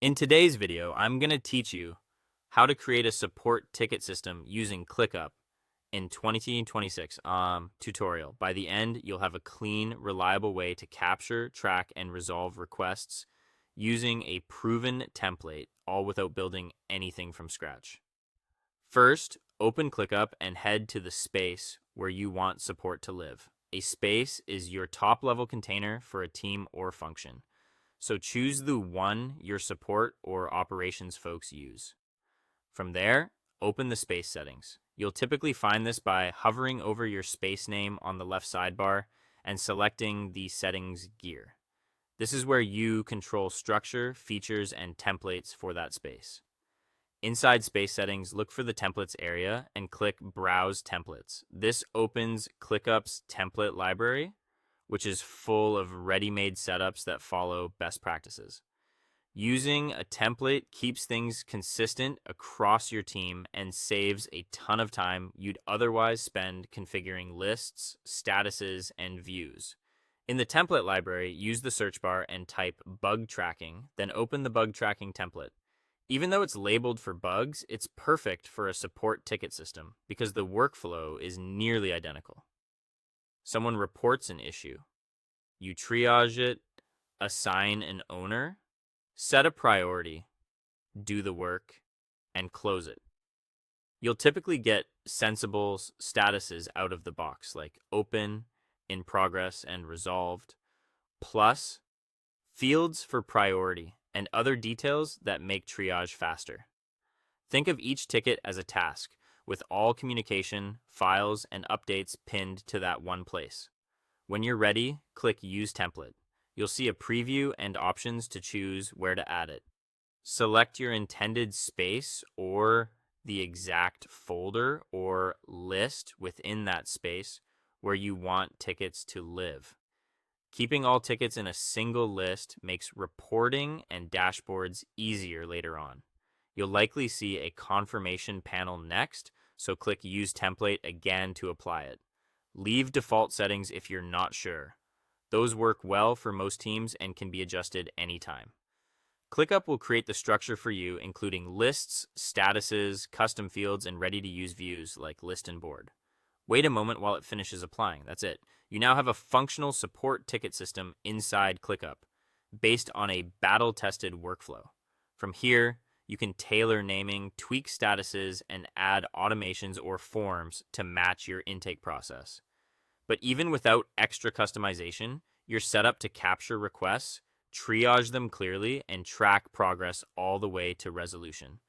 In today's video, I'm going to teach you how to create a support ticket system using ClickUp in 2026 tutorial. By the end, you'll have a clean, reliable way to capture, track, and resolve requests using a proven template, all without building anything from scratch. First, open ClickUp and head to the space where you want support to live. A space is your top-level container for a team or function. So choose the one your support or operations folks use. From there, open the space settings. You'll typically find this by hovering over your space name on the left sidebar and selecting the settings gear. This is where you control structure, features, and templates for that space. Inside space settings, look for the templates area and click Browse Templates. This opens ClickUp's template library, which is full of ready-made setups that follow best practices. Using a template keeps things consistent across your team and saves a ton of time you'd otherwise spend configuring lists, statuses, and views. In the template library, use the search bar and type bug tracking, then open the bug tracking template. Even though it's labeled for bugs, it's perfect for a support ticket system because the workflow is nearly identical. Someone reports an issue. You triage it, assign an owner, set a priority, do the work, and close it. You'll typically get sensible statuses out of the box like open, in progress, and resolved, plus fields for priority and other details that make triage faster. Think of each ticket as a task, with all communication, files, and updates pinned to that one place. When you're ready, click Use Template. You'll see a preview and options to choose where to add it. Select your intended space or the exact folder or list within that space where you want tickets to live. Keeping all tickets in a single list makes reporting and dashboards easier later on. You'll likely see a confirmation panel next, so click Use Template again to apply it. Leave default settings if you're not sure. Those work well for most teams and can be adjusted anytime. ClickUp will create the structure for you, including lists, statuses, custom fields, and ready-to-use views like list and board. Wait a moment while it finishes applying. That's it. You now have a functional support ticket system inside ClickUp, based on a battle-tested workflow. From here, you can tailor naming, tweak statuses, and add automations or forms to match your intake process. But even without extra customization, you're set up to capture requests, triage them clearly, and track progress all the way to resolution.